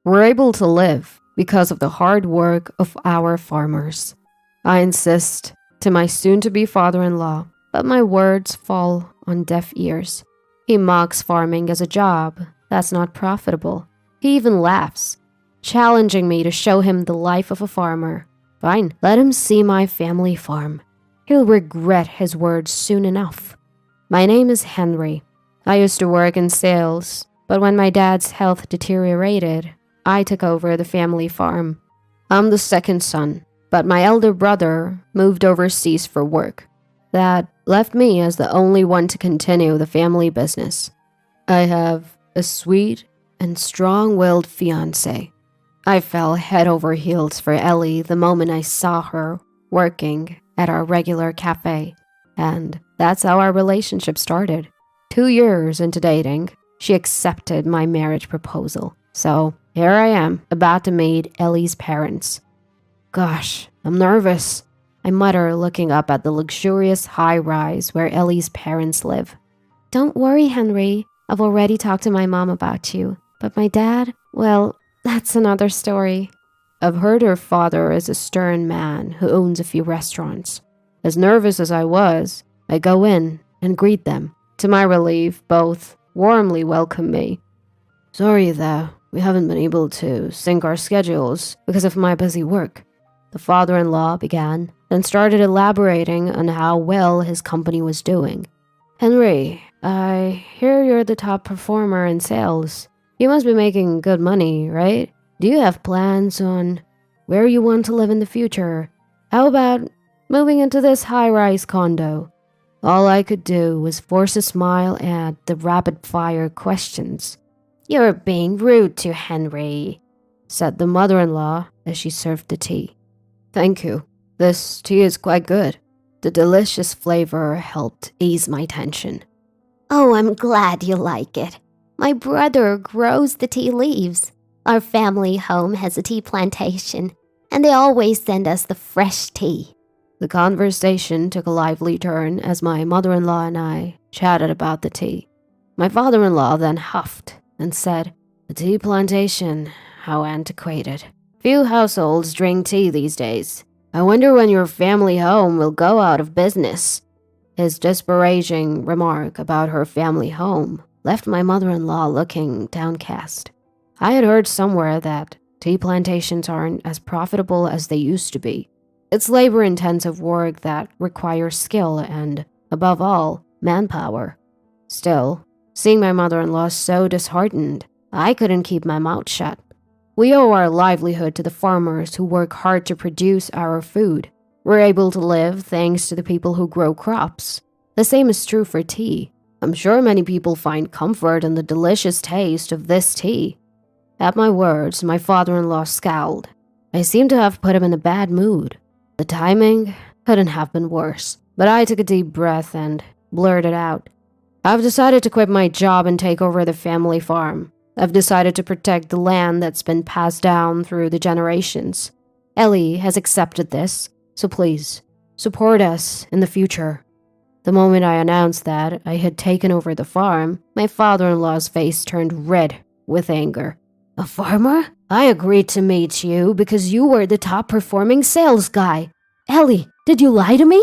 We're able to live because of the hard work of our farmers. I insist to my soon-to-be father-in-law, but my words fall on deaf ears. He mocks farming as a job that's not profitable. He even laughs, challenging me to show him the life of a farmer. Fine, let him see my family farm. He'll regret his words soon enough. My name is Henry. I used to work in sales, but when my dad's health deteriorated, I took over the family farm. I'm the second son, but my elder brother moved overseas for work. That left me as the only one to continue the family business. I have a sweet and strong-willed fiancé. I fell head over heels for Ellie the moment I saw her working at our regular cafe, and that's how our relationship started. 2 years into dating, she accepted my marriage proposal. So here I am, about to meet Ellie's parents. Gosh, I'm nervous, I mutter, looking up at the luxurious high-rise where Ellie's parents live. Don't worry, Henry. I've already talked to my mom about you. But my dad, well, that's another story. I've heard her father is a stern man who owns a few restaurants. As nervous as I was, I go in and greet them. To my relief, both warmly welcome me. Sorry that we haven't been able to sync our schedules because of my busy work, the father-in-law began, then started elaborating on how well his company was doing. Henry, I hear you're the top performer in sales. You must be making good money, right? Do you have plans on where you want to live in the future? How about moving into this high-rise condo? All I could do was force a smile at the rapid-fire questions. You're being rude to Henry, said the mother-in-law as she served the tea. Thank you. This tea is quite good. The delicious flavor helped ease my tension. Oh, I'm glad you like it. My brother grows the tea leaves. Our family home has a tea plantation, and they always send us the fresh tea. The conversation took a lively turn as my mother-in-law and I chatted about the tea. My father-in-law then huffed and said, The tea plantation, how antiquated. Few households drink tea these days. I wonder when your family home will go out of business. His disparaging remark about her family home left my mother-in-law looking downcast. I had heard somewhere that tea plantations aren't as profitable as they used to be. It's labor-intensive work that requires skill and, above all, manpower. Still, seeing my mother-in-law so disheartened, I couldn't keep my mouth shut. We owe our livelihood to the farmers who work hard to produce our food. We're able to live thanks to the people who grow crops. The same is true for tea. I'm sure many people find comfort in the delicious taste of this tea. At my words, my father-in-law scowled. I seemed to have put him in a bad mood. The timing couldn't have been worse, but I took a deep breath and blurted out. I've decided to quit my job and take over the family farm. I've decided to protect the land that's been passed down through the generations. Ellie has accepted this, so please, support us in the future. The moment I announced that I had taken over the farm, my father-in-law's face turned red with anger. A farmer? I agreed to meet you because you were the top-performing sales guy. Ellie, did you lie to me?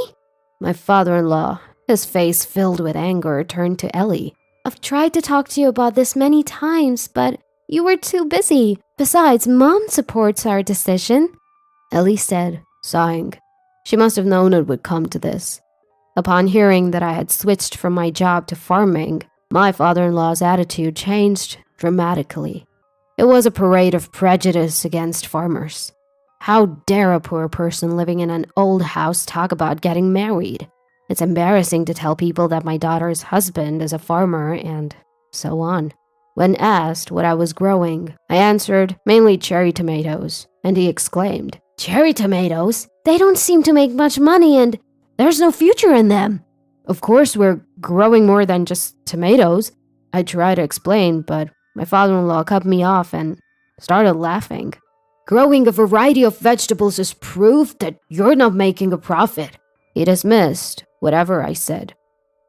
My father-in-law, his face filled with anger, turned to Ellie. I've tried to talk to you about this many times, but you were too busy. Besides, Mom supports our decision, Ellie said, sighing. She must have known it would come to this. Upon hearing that I had switched from my job to farming, my father-in-law's attitude changed dramatically. It was a parade of prejudice against farmers. How dare a poor person living in an old house talk about getting married? It's embarrassing to tell people that my daughter's husband is a farmer and so on. When asked what I was growing, I answered mainly cherry tomatoes, and he exclaimed, Cherry tomatoes? They don't seem to make much money and there's no future in them. Of course we're growing more than just tomatoes, I tried to explain, but my father-in-law cut me off and started laughing. Growing a variety of vegetables is proof that you're not making a profit. He dismissed whatever I said.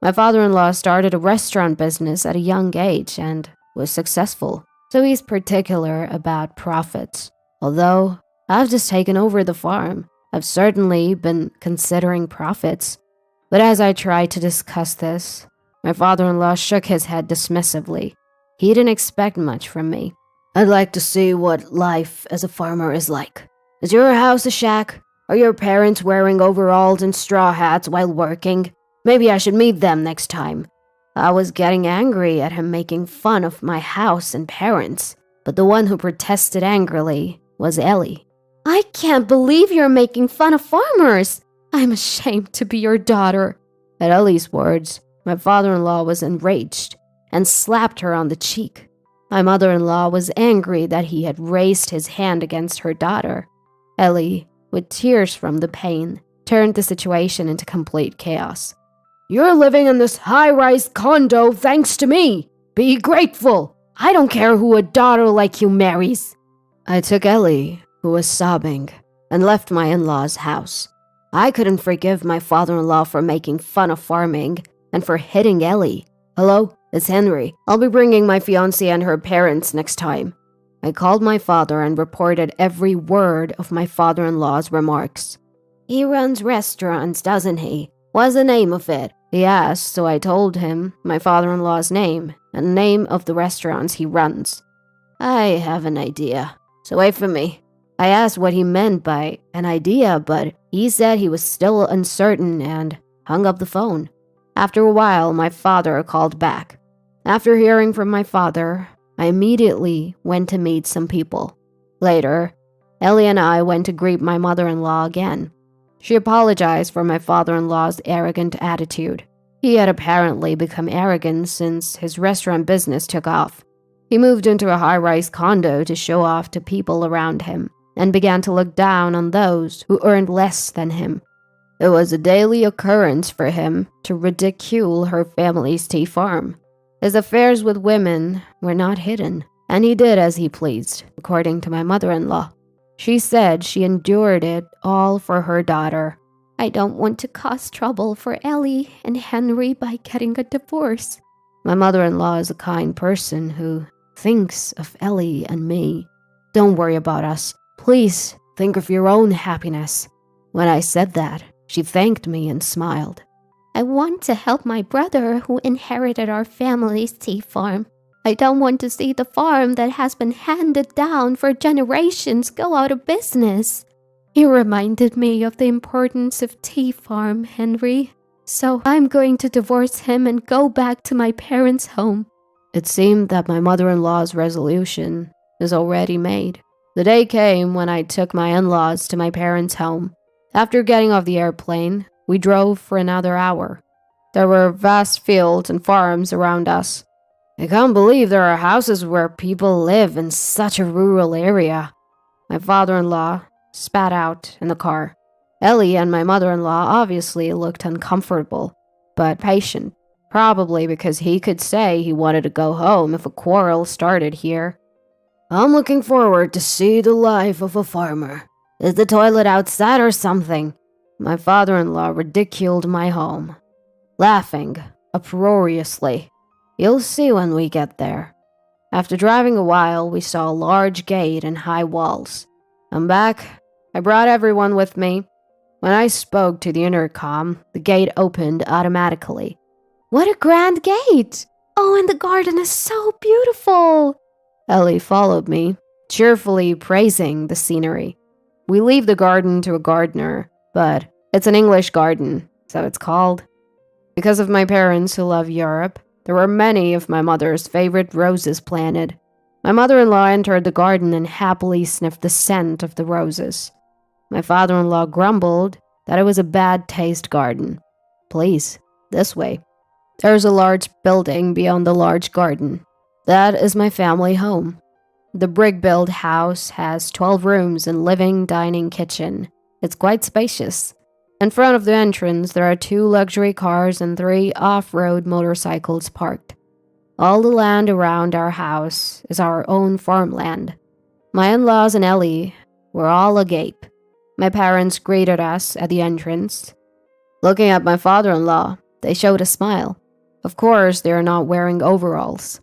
My father-in-law started a restaurant business at a young age and was successful. so he's particular about profits. Although I've just taken over the farm, I've certainly been considering profits. But as I tried to discuss this, my father-in-law shook his head dismissively. He didn't expect much from me. I'd like to see what life as a farmer is like. Is your house a shack? Are your parents wearing overalls and straw hats while working? Maybe I should meet them next time. I was getting angry at him making fun of my house and parents, but the one who protested angrily was Ellie. I can't believe you're making fun of farmers. I'm ashamed to be your daughter. At Ellie's words, my father-in-law was enraged and slapped her on the cheek. My mother-in-law was angry that he had raised his hand against her daughter. Ellie, with tears from the pain, turned the situation into complete chaos. You're living in this high-rise condo thanks to me. Be grateful. I don't care who a daughter like you marries. I took Ellie, who was sobbing, and left my in-laws' house. I couldn't forgive my father-in-law for making fun of farming and for hitting Ellie. Hello, it's Henry. I'll be bringing my fiancée and her parents next time. I called my father and reported every word of my father-in-law's remarks. He runs restaurants, doesn't he? What's the name of it? He asked, so I told him my father-in-law's name and the name of the restaurants he runs. I have an idea, so wait for me. I asked what he meant by an idea, but he said he was still uncertain and hung up the phone. After a while, my father called back. After hearing from my father, I immediately went to meet some people. Later, Ellie and I went to greet my mother-in-law again. She apologized for my father-in-law's arrogant attitude. He had apparently become arrogant since his restaurant business took off. He moved into a high-rise condo to show off to people around him and began to look down on those who earned less than him. It was a daily occurrence for him to ridicule her family's tea farm. His affairs with women were not hidden, and he did as he pleased, according to my mother-in-law. She said she endured it all for her daughter. I don't want to cause trouble for Ellie and Henry by getting a divorce. My mother-in-law is a kind person who thinks of Ellie and me. Don't worry about us. Please think of your own happiness. When I said that, she thanked me and smiled. I want to help my brother who inherited our family's tea farm. I don't want to see the farm that has been handed down for generations go out of business. You reminded me of the importance of tea farm, Henry. So I'm going to divorce him and go back to my parents' home. It seemed that my mother-in-law's resolution is already made. The day came when I took my in-laws to my parents' home. After getting off the airplane, we drove for another hour. There were vast fields and farms around us. I can't believe there are houses where people live in such a rural area. My father-in-law spat out in the car. Ellie and my mother-in-law obviously looked uncomfortable, but patient, probably because he could say he wanted to go home if a quarrel started here. I'm looking forward to see the life of a farmer. Is the toilet outside or something? My father-in-law ridiculed my home, laughing uproariously. You'll see when we get there. After driving a while, we saw a large gate and high walls. I'm back. I brought everyone with me. When I spoke to the intercom, the gate opened automatically. What a grand gate! Oh, and the garden is so beautiful! Ellie followed me, cheerfully praising the scenery. We leave the garden to a gardener, but it's an English garden, so it's called. Because of my parents who love Europe, there were many of my mother's favorite roses planted. My mother-in-law entered the garden and happily sniffed the scent of the roses. My father-in-law grumbled that it was a bad taste garden. Please, this way. There's a large building beyond the large garden. That is my family home. The brick-built house has 12 rooms and living, dining, kitchen. It's quite spacious. In front of the entrance, there are 2 luxury cars and 3 off-road motorcycles parked. All the land around our house is our own farmland. My in-laws and Ellie were all agape. My parents greeted us at the entrance. Looking at my father-in-law, they showed a smile. Of course, they are not wearing overalls.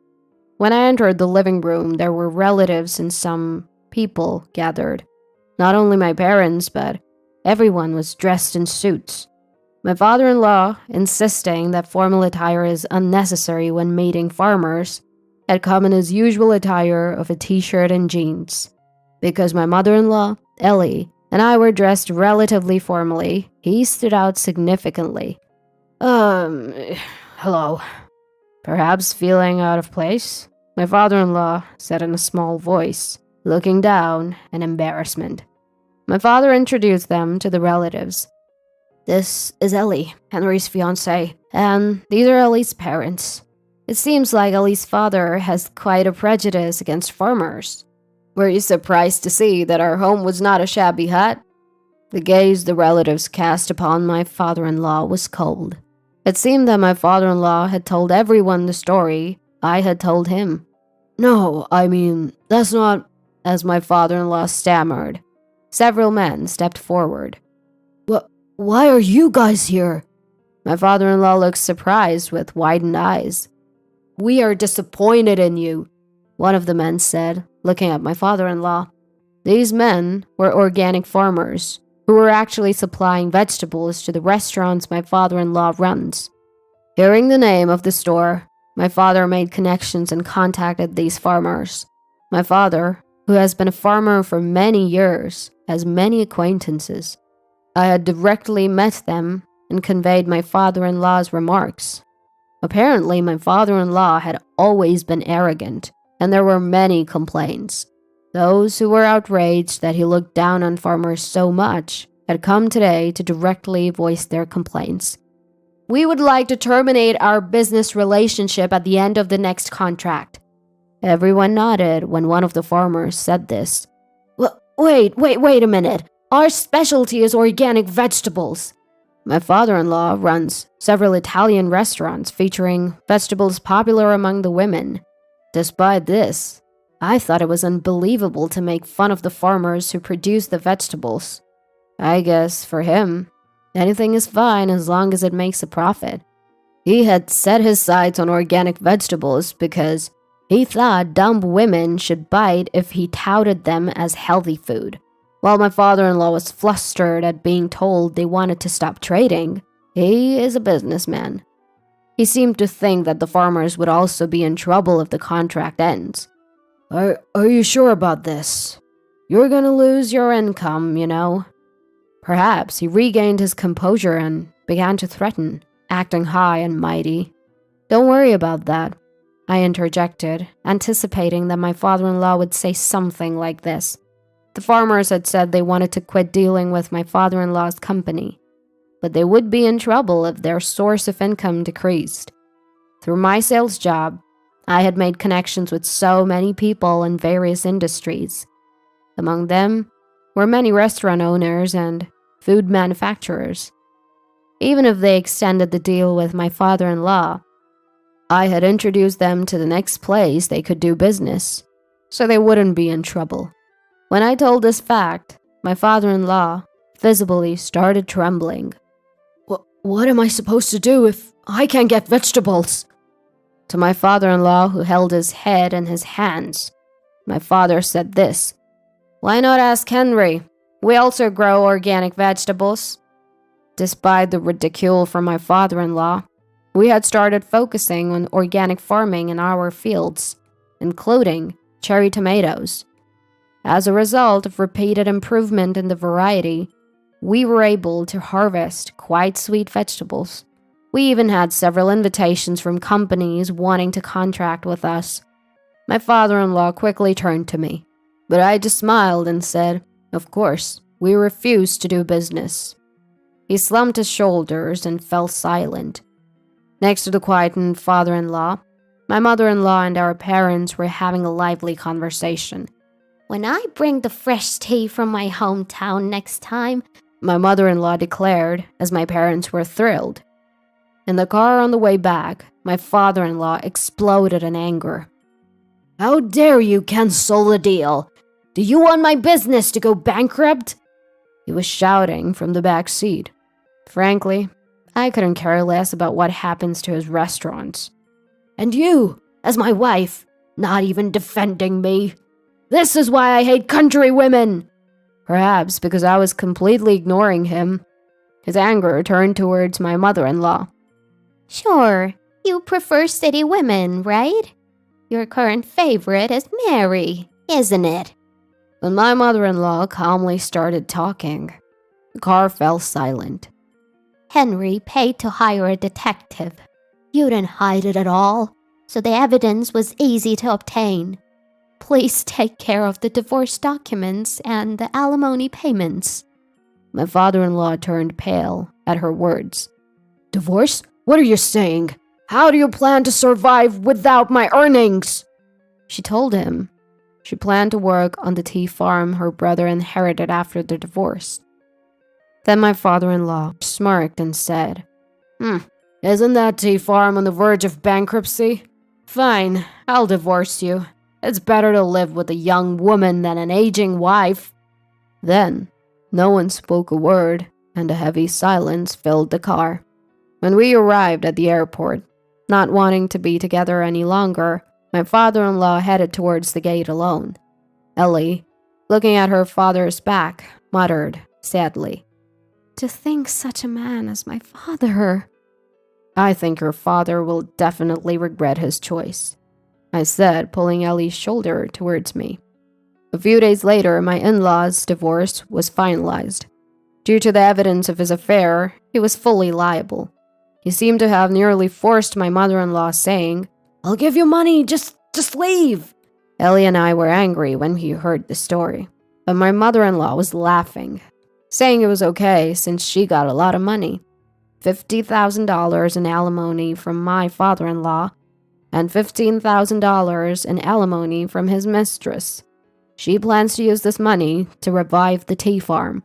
When I entered the living room, there were relatives and some people gathered. Not only my parents, but everyone was dressed in suits. My father-in-law, insisting that formal attire is unnecessary when meeting farmers, had come in his usual attire of a t-shirt and jeans. Because my mother-in-law, Ellie, and I were dressed relatively formally, he stood out significantly. Hello. Perhaps feeling out of place? My father-in-law said in a small voice, looking down in embarrassment. My father introduced them to the relatives. This is Ellie, Henry's fiancée, and these are Ellie's parents. It seems like Ellie's father has quite a prejudice against farmers. Were you surprised to see that our home was not a shabby hut? The gaze the relatives cast upon my father-in-law was cold. It seemed that my father-in-law had told everyone the story I had told him. No, I mean, that's not, as my father-in-law stammered. Several men stepped forward. Why are you guys here? My father-in-law looked surprised with widened eyes. We are disappointed in you, one of the men said, looking at my father-in-law. These men were organic farmers who were actually supplying vegetables to the restaurants my father-in-law runs. Hearing the name of the store, my father made connections and contacted these farmers. My father, who has been a farmer for many years, has many acquaintances. I had directly met them and conveyed my father-in-law's remarks. Apparently, my father-in-law had always been arrogant, and there were many complaints. Those who were outraged that he looked down on farmers so much had come today to directly voice their complaints. We would like to terminate our business relationship at the end of the next contract. Everyone nodded when one of the farmers said this. Wait a minute. Our specialty is organic vegetables. My father-in-law runs several Italian restaurants featuring vegetables popular among the women. Despite this, I thought it was unbelievable to make fun of the farmers who produce the vegetables. I guess for him, anything is fine as long as it makes a profit. He had set his sights on organic vegetables because he thought dumb women should bite if he touted them as healthy food. While my father-in-law was flustered at being told they wanted to stop trading, he is a businessman. He seemed to think that the farmers would also be in trouble if the contract ends. Are you sure about this? You're gonna lose your income, you know. Perhaps he regained his composure and began to threaten, acting high and mighty. Don't worry about that, I interjected, anticipating that my father-in-law would say something like this. The farmers had said they wanted to quit dealing with my father-in-law's company, but they would be in trouble if their source of income decreased. Through my sales job, I had made connections with so many people in various industries. Among them were many restaurant owners and food manufacturers. Even if they extended the deal with my father-in-law, I had introduced them to the next place they could do business, so they wouldn't be in trouble. When I told this fact, my father-in-law visibly started trembling. What am I supposed to do if I can't get vegetables? To my father-in-law, who held his head in his hands, my father said this. Why not ask Henry? We also grow organic vegetables. Despite the ridicule from my father-in-law, we had started focusing on organic farming in our fields, including cherry tomatoes. As a result of repeated improvement in the variety, we were able to harvest quite sweet vegetables. We even had several invitations from companies wanting to contract with us. My father-in-law quickly turned to me, but I just smiled and said, of course, we refuse to do business. He slumped his shoulders and fell silent. Next to the quietened father-in-law, my mother-in-law and our parents were having a lively conversation. When I bring the fresh tea from my hometown next time, my mother-in-law declared, as my parents were thrilled. In the car on the way back, my father-in-law exploded in anger. How dare you cancel the deal? Do you want my business to go bankrupt? He was shouting from the back seat. Frankly, I couldn't care less about what happens to his restaurants. And you, as my wife, not even defending me. This is why I hate country women. Perhaps because I was completely ignoring him. His anger turned towards my mother-in-law. Sure, you prefer city women, right? Your current favorite is Mary, isn't it? When my mother-in-law calmly started talking, the car fell silent. Henry paid to hire a detective. You didn't hide it at all, so the evidence was easy to obtain. Please take care of the divorce documents and the alimony payments. My father-in-law turned pale at her words. Divorce? What are you saying? How do you plan to survive without my earnings? She told him she planned to work on the tea farm her brother inherited after the divorce. Then my father-in-law smirked and said, Isn't that tea farm on the verge of bankruptcy? Fine, I'll divorce you. It's better to live with a young woman than an aging wife. Then, no one spoke a word, and a heavy silence filled the car. When we arrived at the airport, not wanting to be together any longer, my father-in-law headed towards the gate alone. Ellie, looking at her father's back, muttered sadly, To think such a man as my father. I think your father will definitely regret his choice, I said, pulling Ellie's shoulder towards me. A few days later, my in-laws' divorce was finalized. Due to the evidence of his affair, he was fully liable. He seemed to have nearly forced my mother-in-law, saying, I'll give you money, just leave. Ellie and I were angry when we heard the story, but my mother-in-law was laughing, saying it was okay since she got a lot of money. $50,000 in alimony from my father-in-law, and $15,000 in alimony from his mistress. She plans to use this money to revive the tea farm.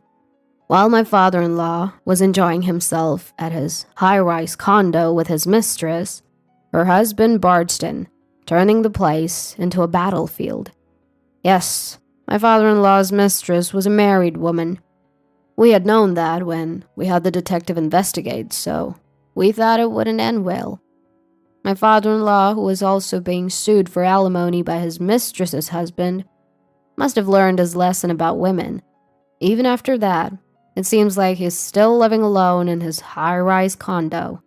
While my father-in-law was enjoying himself at his high-rise condo with his mistress, her husband barged in, turning the place into a battlefield. Yes, my father-in-law's mistress was a married woman. We had known that when we had the detective investigate, so we thought it wouldn't end well. My father-in-law, who was also being sued for alimony by his mistress's husband, must have learned his lesson about women. Even after that, it seems like he's still living alone in his high-rise condo.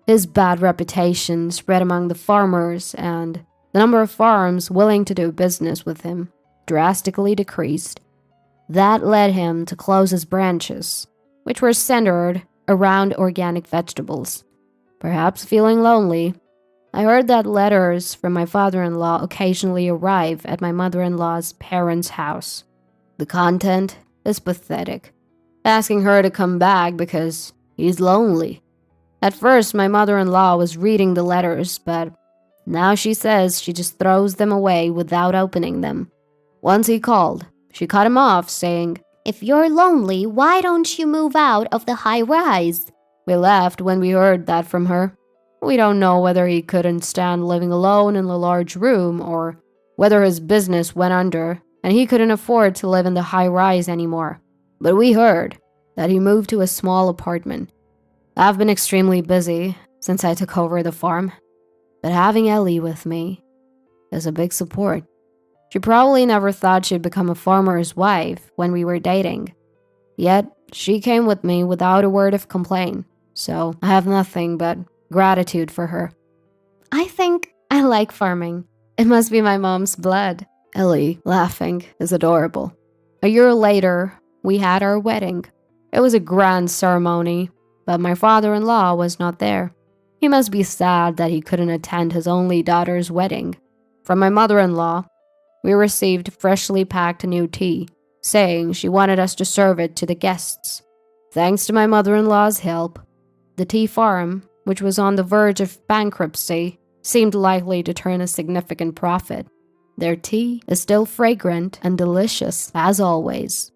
His bad reputation spread among the farmers, and the number of farms willing to do business with him drastically decreased. That led him to close his branches, which were centered around organic vegetables. Perhaps feeling lonely, I heard that letters from my father-in-law occasionally arrive at my mother-in-law's parents' house. The content is pathetic, asking her to come back because he's lonely. At first, my mother-in-law was reading the letters, but now she says she just throws them away without opening them. Once he called, she cut him off, saying, If you're lonely, why don't you move out of the high rise? We laughed when we heard that from her. We don't know whether he couldn't stand living alone in the large room or whether his business went under and he couldn't afford to live in the high rise anymore. But we heard that he moved to a small apartment. I've been extremely busy since I took over the farm, but having Ellie with me is a big support. She probably never thought she'd become a farmer's wife when we were dating. Yet, she came with me without a word of complaint, so I have nothing but gratitude for her. I think I like farming. It must be my mom's blood. Ellie, laughing, is adorable. A year later, we had our wedding. It was a grand ceremony, but my father-in-law was not there. He must be sad that he couldn't attend his only daughter's wedding. From my mother-in-law, we received freshly packed new tea, saying she wanted us to serve it to the guests. Thanks to my mother-in-law's help, the tea farm, which was on the verge of bankruptcy, seemed likely to turn a significant profit. Their tea is still fragrant and delicious as always.